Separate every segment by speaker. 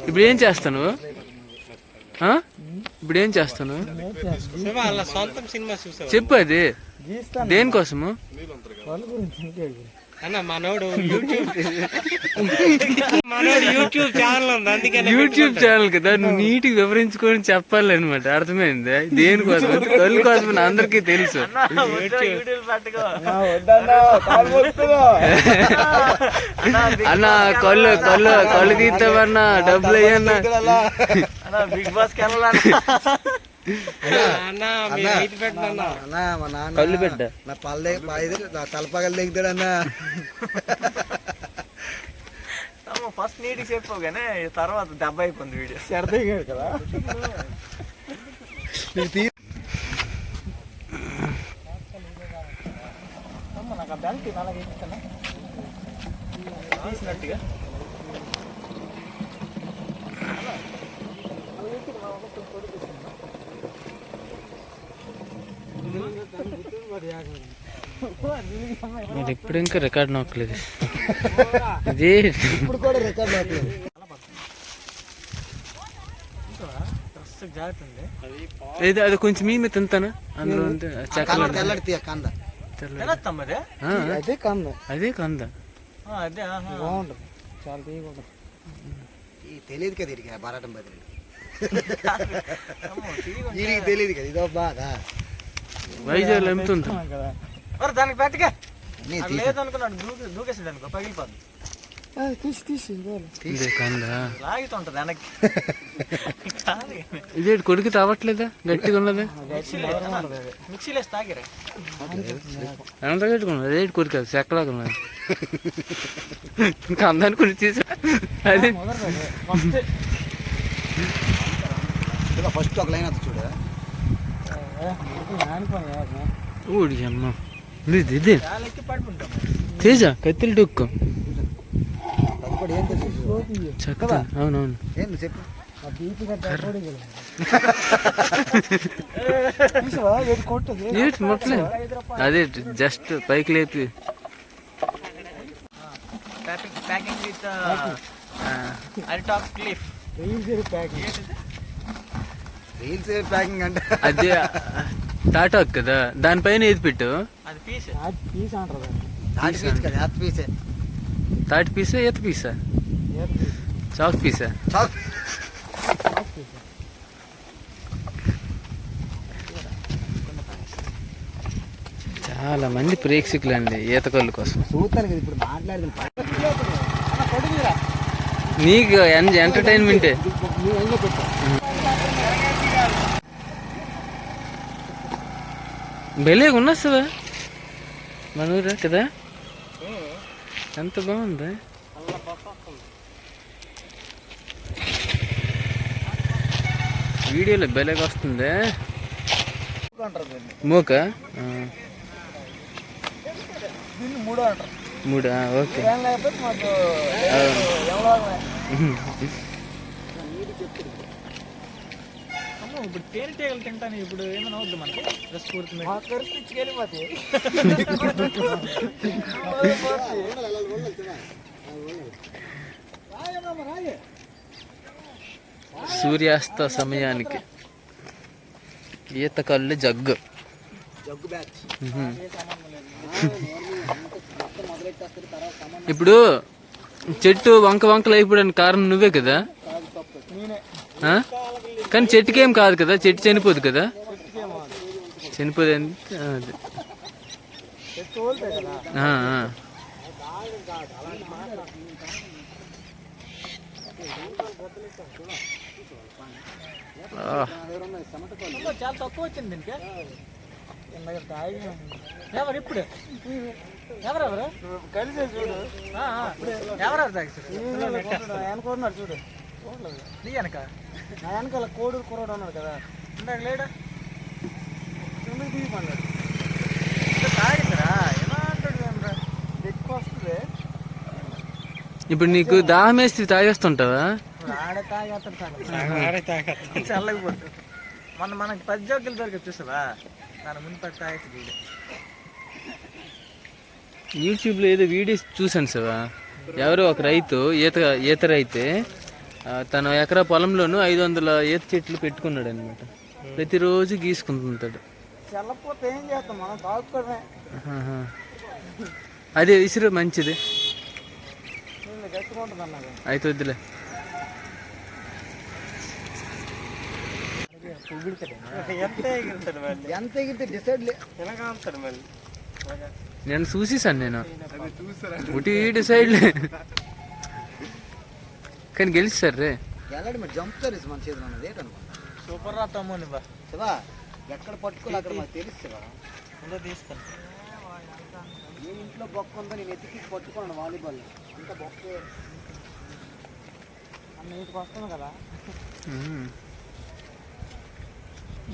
Speaker 1: ఇప్పుడు ఏం చేస్తాను? ఇప్పుడు ఏం చేస్తాను చెప్పు. అది దేనికోసము?
Speaker 2: అన్న మనోడు యూట్యూబ్ ఛానల్ ఉంది, అందుకని
Speaker 1: యూట్యూబ్ ఛానల్ కదా, నువ్వు నీట్గా వివరించుకొని చెప్పాలి అనమాట. అర్థమైంది? దేనికోసం? కళ్ళు కోసం అందరికీ తెలుసు. అన్న కళ్ళు కళ్ళు కళ్ళు తీస్తామన్నా డబ్బులు అయ్యన్నా.
Speaker 3: బిగ్ బాస్
Speaker 1: కళ్ళు పెట్ట
Speaker 4: నా పల్లె నా తలపగలు దిగుతాడు అన్న.
Speaker 3: ఫస్ట్ నీట్గా చెప్పావు కానీ తర్వాత దెబ్బ అయిపోయింది వీడియో.
Speaker 4: సరదాగా కదా
Speaker 3: నాకు ఆ బెల్ట్ అలాగే తీసినట్టుగా
Speaker 1: మరి ఇప్పుడు ఇంకా రికార్డ్ నొక్కలేదు. ఇది
Speaker 4: ఇప్పుడు కూడా రికార్డ్ నొక్కలేదు.
Speaker 1: ఇది అది కొంచెం మీ మీద తింటాను అందులో అదే కంద
Speaker 4: బాగుంటుంది. చాలా తీయకుండా తెలియదు కదా ఇక బారాటం బదిలీ తెలియదు కదా. ఇదో బాగా
Speaker 1: వైజాగ్లో అమ్ముతుంది
Speaker 3: కదా. దానికి పెట్టగా లేదనుకున్నాడు, దూకేసాడు అనుకో పగిలిపోద్ది. లాగుతుంటది వెనక్కి.
Speaker 1: ఇదే కొడుకు తావట్లేదా? గట్టిగా ఉన్నదా?
Speaker 3: మిక్సీలో వేసి తాగిరా
Speaker 1: ఎంత కట్టుకున్నది? అదే కొడుకు చెక్కలాగా ఉన్నది. ఇంకా అందాన్ని కొని తీసా. అదే
Speaker 4: ఫస్ట్ ఒక లైన్ అవుతుంది చూడ.
Speaker 1: ఊడి అమ్మ ఇదే తేజ కత్తిలు డొక్కు చక్కగా. అవునవును
Speaker 4: చెప్పు.
Speaker 1: మొట్టలేదు అదే జస్ట్ పైకి లేపి
Speaker 3: ప్యాకింగ్ విత్ అరిటాప్ క్లిఫ్
Speaker 4: రీల్స్ ప్యాకింగ్ అంటే
Speaker 1: అదే టాటాక్ కదా, దానిపైన ఏది పెట్టు?
Speaker 3: అది పీస్
Speaker 4: అంటారు.
Speaker 1: తాటి పీసా ఈత పీసా? Chalk Pisa? చాలా మంది ప్రేక్షకులు అండి ఈత కళ్ళు కోసం.
Speaker 4: ఇప్పుడు
Speaker 1: నీకు ఎంటర్టైన్మెంటే. భలే ఉన్నస్తుందా మన ఊరా కదా? ఎంత బాగుంది. వీడియోలో భలేగా వస్తుంది. మూక మూడా? ఓకే.
Speaker 3: ఇప్పుడు తేనెటీగలు తింటాను. ఇప్పుడు ఏమైనా అవుద్ది మనకి
Speaker 1: సూర్యాస్త సమయానికి ఈత కళ్ళు జగ్గు. ఇప్పుడు చెట్టు వంకలు అయిపోవడానికి కారణం నువ్వే కదా? కానీ చెట్టుకేం కాదు కదా, చెట్టు చనిపోదు కదా? చనిపోదు.
Speaker 3: చాలా తక్కువ వచ్చింది దీనికి. ఎవరు ఇప్పుడు ఎవరెవరు కలిసి చూడు. ఎవరెవరు అనుకున్నాడు చూడు. నీ వెనక నా వెనకాల కోడు కుర్రాడు అన్నాడు కదా ఇందాక లేడా? తీయమన్నాడు. తాగిందిరా ఎలా అంటాడు? ఎక్కువ వస్తుంది.
Speaker 1: ఇప్పుడు నీకు దాహం వేస్తే తాగేస్తుంటావా?
Speaker 3: ఆడే తాగేస్తాడు చల్లకపోతుంది. మనకి 10 జోకులు దొరికి చూసావా? దాని ముందు పట్టి తాగేస్తుంది.
Speaker 1: యూట్యూబ్లో ఏదో వీడియోస్ చూసాను సార్, ఎవరో ఒక రైతు ఈత రైతే తన ఎకరా పొలంలోనూ 500 ఈత చెట్లు పెట్టుకున్నాడు అనమాట. ప్రతిరోజు గీసుకుంటుంటాడు.
Speaker 3: చల్లపోతే ఏం చేస్తాం మనం తాగుకోవడమే.
Speaker 1: అదే విసిరు మంచిది
Speaker 3: గట్టిగా ఉంటుంది అన్నది.
Speaker 1: అయితే వద్దులే.
Speaker 3: ఎంత ఎగిరితే డిసైడ్
Speaker 1: నేను చూసేసాను, నేను ఒకటి డిసైడ్లే కానీ గెలిచారు రే.
Speaker 4: ఎలాంటి మరి జంప్ సర్వీస్ మన చేతిలో ఉన్నది ఏంటనుకో.
Speaker 3: సూపర్ రా తమ్ముని బా
Speaker 4: శివా ఎక్కడ పట్టుకోవాలి అక్కడ మాకు తెలుసు శివా.
Speaker 3: ఉందో తీసుకొని
Speaker 4: ఏ ఇంట్లో బొక్క ఉందో నేను ఎత్తికి పట్టుకోండి వాలీబాల్ అంత బొక్కే.
Speaker 3: అన్న ఇంటికి వస్తాను కదా.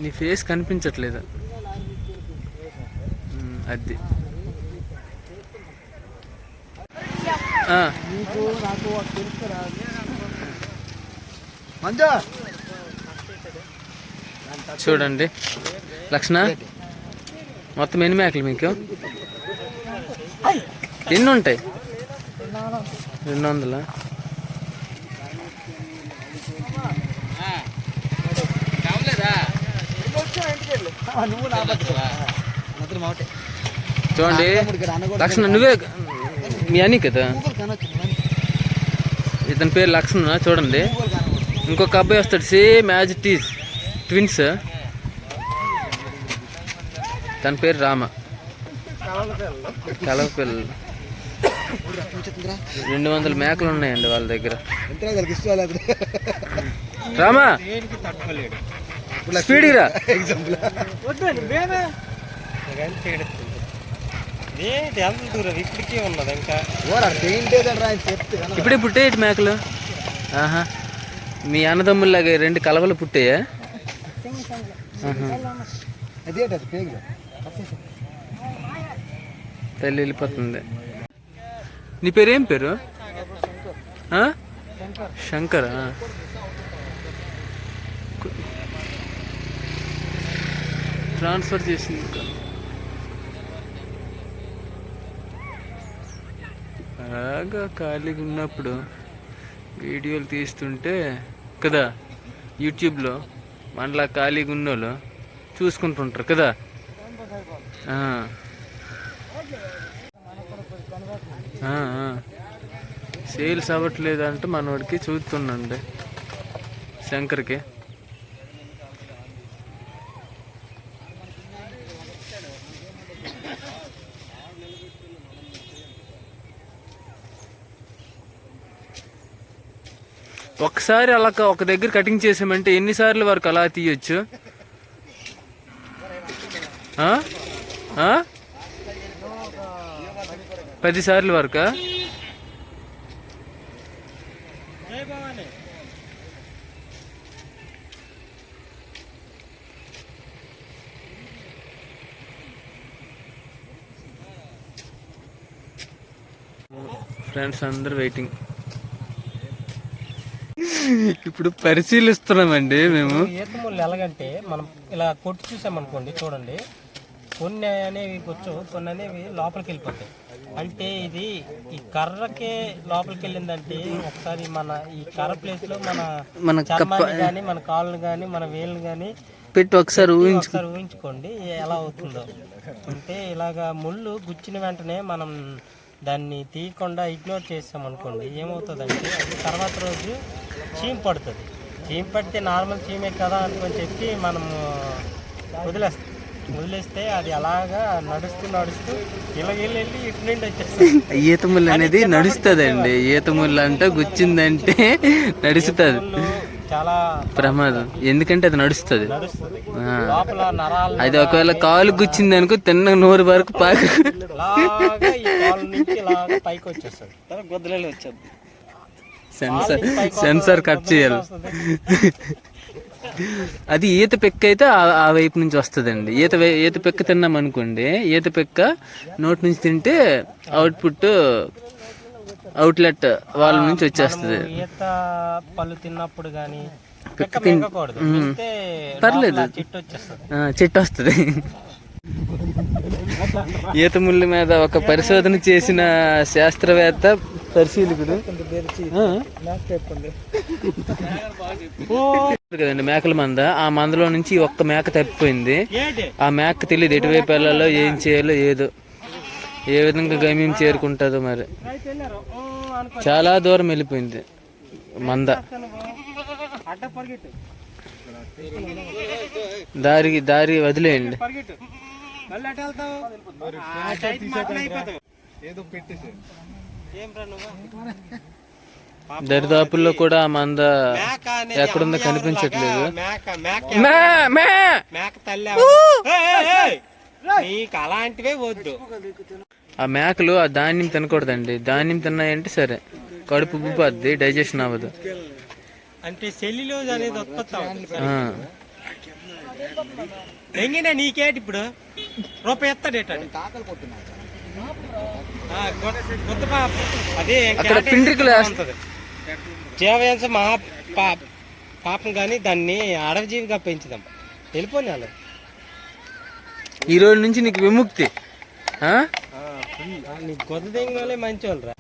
Speaker 1: నీ ఫేస్ కనిపించట్లేదు అది.
Speaker 3: నీకు నాకు తెలుసురా
Speaker 4: మంజా
Speaker 1: చూడండి లక్షణ, మొత్తం ఎన్ని మేకలు మీకు? ఎన్ని ఉంటాయి? 200.
Speaker 3: నువ్వు నా
Speaker 4: మాటే
Speaker 1: చూడండి లక్షణ, నువ్వే మీ అని కదా, ఇతని పేరు లక్షణ. చూడండి ఇంకొక అబ్బాయి వస్తాడు, same as it is twins. తన పేరు రామ. కలవ పిల్లలు 200 మేకలు ఉన్నాయండి వాళ్ళ దగ్గర. రామా స్పీడ్ రా.
Speaker 2: ఎంత దూరం ఇప్పటికే ఉన్నది ఇంకా.
Speaker 1: ఇప్పుడే పుట్టాయి మేకలు. ఆహా, మీ అన్నదమ్ముల్లాగా 2 కలవలు పుట్టాయా? తల్లి వెళ్ళిపోతుంది. నీ పేరు ఏం పేరు? శంకర్. ట్రాన్స్ఫర్ చేసింది. బాగా ఖాళీగా ఉన్నప్పుడు వీడియోలు తీస్తుంటే కదా, యూట్యూబ్లో మనలా ఖాళీగా ఉన్నోళ్ళు చూసుకుంటుంటారు కదా. సేల్స్ అవ్వట్లేదు అంటే మనవాడికి చూస్తున్నాండి శంకర్కి. ఒకసారి అలా ఒక దగ్గర కటింగ్ చేసామంటే ఎన్నిసార్లు వరకు అలా తీయొచ్చు? 10 సార్లు వరకా? ఫ్రెండ్స్ అందరు వెయిటింగ్. ఇప్పుడు పరిశీలిస్తున్నామండి మేము.
Speaker 2: ఈత ముళ్ళు ఎలాగంటే మనం ఇలా కొట్టి చూసామనుకోండి, చూడండి కొన్ని అనేవి కొంచెం, కొన్ని అనేవి లోపలికి వెళ్ళిపోతాయి. అంటే ఇది ఈ కర్రకే లోపలికి వెళ్ళిందంటే ఒకసారి మన ఈ కర్ర ప్లేస్ లో మన చర్మాన్ని కానీ, మన కాళ్ళని కానీ, మన వేళ్ళని కానీ
Speaker 1: పెట్టి ఒకసారి
Speaker 2: ఊహించుకోండి ఎలా అవుతుందో. అంటే ఇలాగా ముళ్ళు గుచ్చిన వెంటనే మనం దాన్ని తీయకుండా ఇగ్నోర్ చేసాం అనుకోండి, ఏమవుతుందంటే అది తర్వాత రోజు చీమ పడుతుంది. చీమ పడితే నార్మల్ చీమే కదా అనుకొని చెప్పి మనం వదిలేస్తే అది అలాగా నడుస్తూ వెళ్ళి ఇటు నుండి వచ్చేస్తుంది.
Speaker 1: ఈత ముళ్ళు అనేది నడుస్తుంది అండి. ఈత ముళ్ళు అంటే గుచ్చిందంటే నడుస్తుంది,
Speaker 2: చాలా
Speaker 1: ప్రమాదం. ఎందుకంటే అది నడుస్తుంది.
Speaker 2: లోపల నరాలు
Speaker 1: అది ఒకవేళ కాలు గుచ్చింది అనుకో తిన్న నోరు వరకు
Speaker 2: పైకి వచ్చేస్తుంది, గొద్దలలో వచ్చేది.
Speaker 1: సెన్సార్ కట్ చేయాలి. అది ఈత పెక్క అయితే ఆ వైపు నుంచి వస్తుందండి. ఈత పెక్క తిన్నాం అనుకోండి, ఈత పెక్క నోటి నుంచి తింటే అవుట్లెట్ వాళ్ళ నుంచి వచ్చేస్తుంది.
Speaker 2: ఈత పళ్ళు తిన్నప్పుడు కానీ
Speaker 1: పర్లేదు, చెట్టు వస్తుంది. ఈత ముళ్ళు మీద ఒక పరిశోధన చేసిన శాస్త్రవేత్త పరిశీలకుడు కదండి మేకల మంద. ఆ మందలో నుంచి ఒక్క మేక తప్పిపోయింది. ఆ మేక తెలియదు ఎటువైపు వెళ్ళాలో, ఏం చేయాలో, ఏదో ఏ విధంగా గమ్యం చేరుకుంటుందో. మరి చాలా దూరం వెళ్ళిపోయింది మంద. దారి వదిలేయండి. దరిదాపుల్లో కూడా ఆ మంద ఎక్కడుందో కనిపించట్లేదు.
Speaker 2: అలాంటివే వద్దు.
Speaker 1: ఆ మేకలు ఆ ధాన్యం తినకూడదండి. ధాన్యం తిన్నాయంటే సరే కడుపు ఉబ్బిపోద్ది, డైజెషన్ అవ్వదు.
Speaker 2: అంటే సెల్యులోజ్ అనేది ఎంగినా నీకేటి ఇప్పుడు రూపాయి ఎత్తాడేట అదే జీవహింస మహా పాపం కానీ దాన్ని అడవిజీవిగా పెంచుదాం. వెళ్ళిపోయి అలా
Speaker 1: ఈ రోజు నుంచి నీకు విముక్తి.
Speaker 2: నీకు కొత్త దింగాలే మంచి వాళ్ళు రా.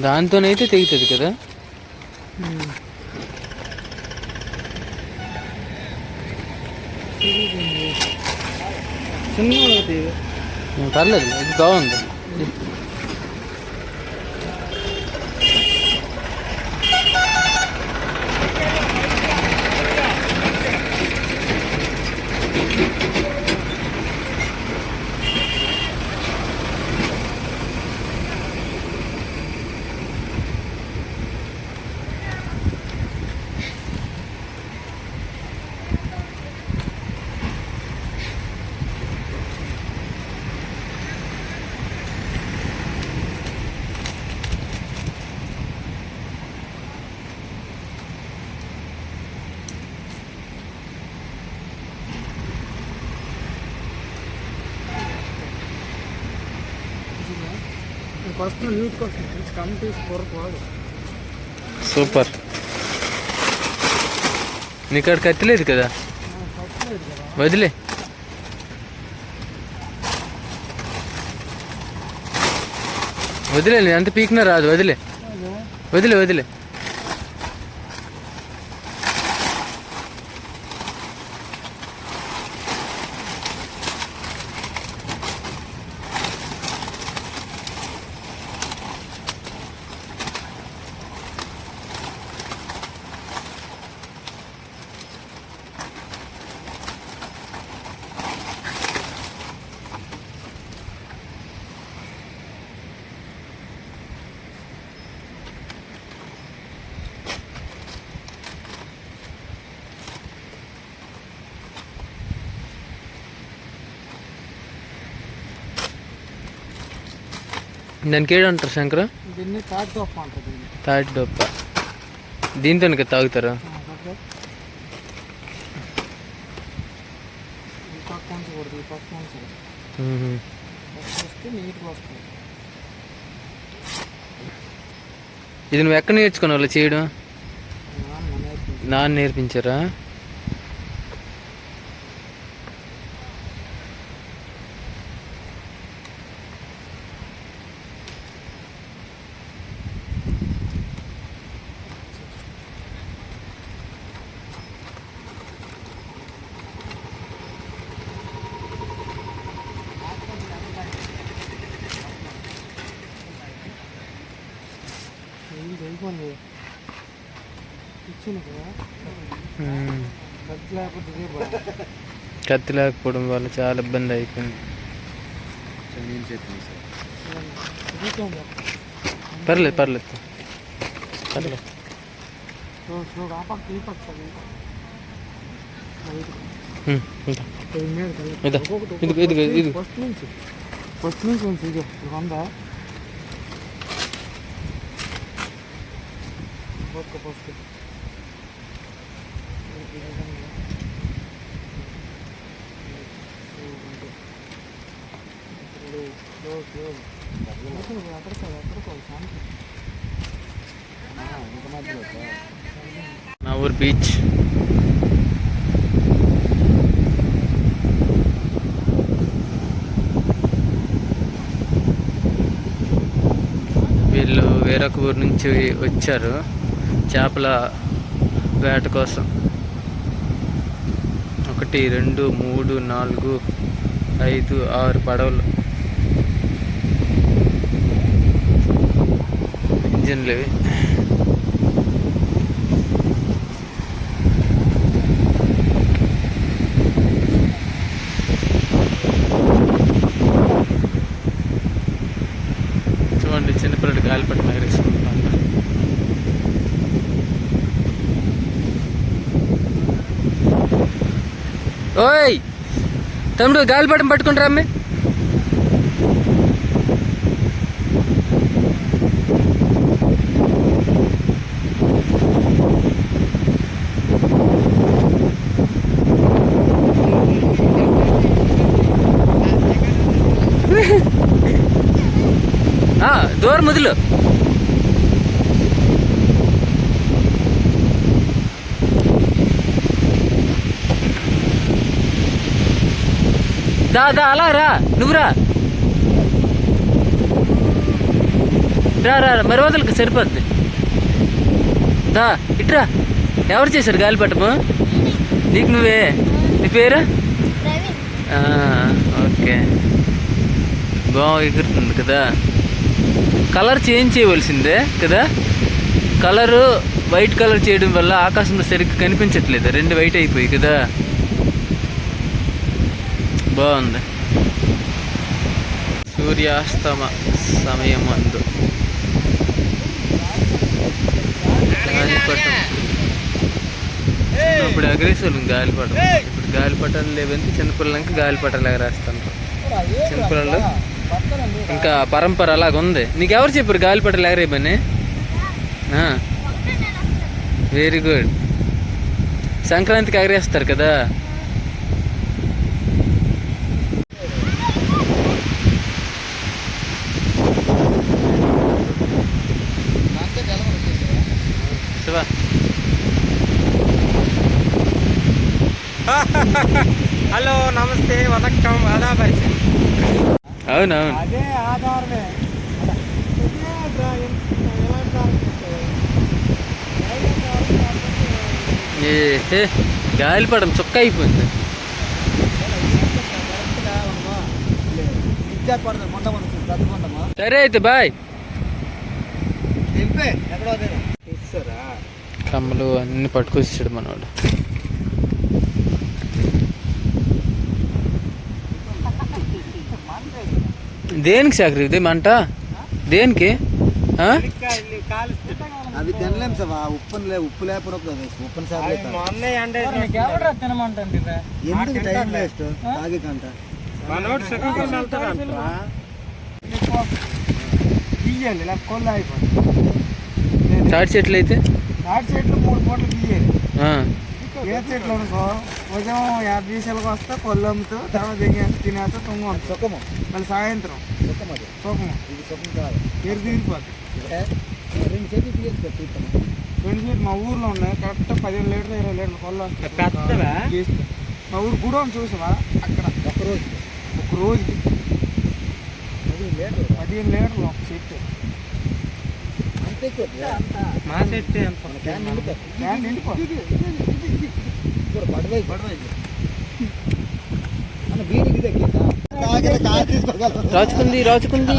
Speaker 1: దాంతోనైతే తెగుతుంది కదా. పర్లేదు, ఇది బాగుంది. సూపర్. నీకు కత్తిలేదు కదా, వదిలే. వదిలే, అంత పీకినా రాదు. వదిలే వదిలే వదిలే. దానికి ఏడంటారు శంకర?
Speaker 3: దీన్ని తాటి దొప్ప అంటారు.
Speaker 1: తాటి దొప్ప. దీంతో తాగుతారా? ఇది నువ్వు ఎక్కడ నేర్చుకున్నావు అలా చేయడం? నాన్న నేర్పించారా?
Speaker 3: ఇచ్చిన కదా లేకపోతే
Speaker 1: కత్తి లేకపోవడం వల్ల చాలా ఇబ్బంది అయిపోయింది. పర్లేదు పర్లేదు పర్లేదు. ఇదా ఇది ఇది ఇది
Speaker 3: ఫస్ట్ నుంచి ఉంది ఇది వంద ఫస్ట్
Speaker 1: నా ఊరు బీచ్. వీళ్ళు వేరొక ఊరు నుంచి వచ్చారు చేపల వేట కోసం. 1 2 3 4 5 6 పడవలు, ఇంజన్లు ఇవి. చూడండి చిన్నపిల్లడు గాలిపటం ఎగరేసుకుంటున్నాను. ఓయ్ తమ్ముడు గాలిపటం పట్టుకుంటారా అమ్మే? దూరం మొదలు. దా దా అలా రా, నువ్వు రా రా రా మరి వదలకి సరిపోద్ది. దా ఇట్రా. ఎవరు చేశారు గాలిపటము? నీకు నువ్వే. నీ పేరు? ఓకే. బాగా ఎగురుతుంది కదా. కలర్ చేంజ్ చేయవలసిందే కదా. కలరు వైట్ కలర్ చేయడం వల్ల ఆకాశంలో సరిగ్గా కనిపించట్లేదు, 2 వైట్ అయిపోయి కదా. బాగుంది. సూర్యాస్తమ సమయం అందు గాలిపటం. ఇప్పుడు ఎగరేసేవాళ్ళం గాలిపటం. ఇప్పుడు గాలిపటాలు లేవంటే చిన్నపిల్లలకి గాలిపటాలు ఎగరేస్తాను. చిన్నపిల్లలు ఇంకా పరంపర అలాగుంది. నీకెవరు చెప్పారు గాలిపటాలు ఎగరేయమని? Very good. సంక్రాంతికి ఎగరేస్తారు కదా. శివా
Speaker 2: హలో నమస్తే వదక్కం అదాపరిచ.
Speaker 1: అవునవును.
Speaker 3: అదే ఆధారమే.
Speaker 1: ఏ గాలిపడం చుక్క అయిపోయింది. సరే అయితే బాయ్. కమ్మలు అన్ని పట్టుకొచ్చాడు మనవాడు. దేనికి సాకరి ఇదే మంట? దేనికి?
Speaker 4: అవి తినలేం సార్. ఉప్పు లేకపోతే ఉప్పుని ఎందుకు టైం వేస్ట్ తాగి కంట.
Speaker 3: గీయాలి ఇలా కొల్ల అయిపోయింది.
Speaker 1: తాటి చెట్లు అయితే
Speaker 3: తాటి చెట్లు 3 పూటలు గీయాలి. ఏ చెట్లు అనుకో ఉదయం 50 పైసలకు వస్తే కొల్లు అమ్ముతూ తర్వాత తినేస్తా తొంగ సుఖము. మళ్ళీ సాయంత్రం సుఖము. ఇది సుఖం కాదు. తీరిపోతుంది. 2 చెట్లు తీస్తాను. 2 చెట్లు మా ఊర్లో ఉన్నాయి. కరెక్ట్ 15 లీటర్లు 20 లీటర్లు కొల్లు వస్తాయి. మా ఊరు గుడం చూసావా? అక్కడ ఒక రోజుకి 15 లీటర్లు ఒక చెట్టు.
Speaker 2: మా చెట్టు
Speaker 1: రాచుకుంది రాచుకుంది.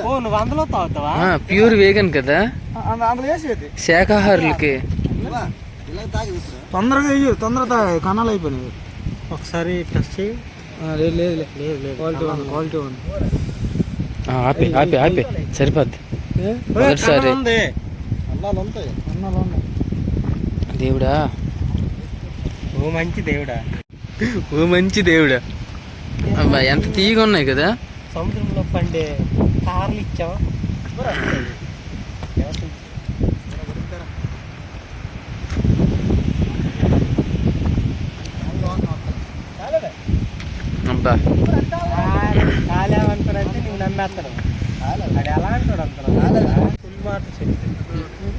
Speaker 2: ఓ నువ్వు అందులో తాగుతావా?
Speaker 1: ప్యూర్ వేగన్ కదా,
Speaker 3: అందులో వేసేది
Speaker 1: శాకాహారులకి.
Speaker 3: తొందరగా వేయు, తొందరగా కన్నాలు అయిపోయినాయి.
Speaker 2: ఒకసారి టెస్ట్ చేయి.
Speaker 3: లేదు లేదు లేదు, క్వాలిటీ ఉంది, క్వాలిటీ ఉంది.
Speaker 1: ఆపే ఆపే ఆపే సరిపోద్ది. మొదటిసారి
Speaker 2: ఉంది.
Speaker 3: అన్నాలు ఉంటాయి, అన్నాలు ఉన్నాయి.
Speaker 1: దేవుడా,
Speaker 2: ఓ మంచి దేవుడా,
Speaker 1: ఓ మంచి దేవుడా. అబ్బా ఎంత తీయగా ఉన్నాయి కదా.
Speaker 2: సముద్రంలో పండే కార్లు ఇచ్చావా?
Speaker 1: అబ్బా
Speaker 2: కాలేమంటాడంటే నువ్వు నమ్మేస్తాడు. అది ఎలా అంటాడు అంటాడు ఫుల్ మాట చెప్తాడు.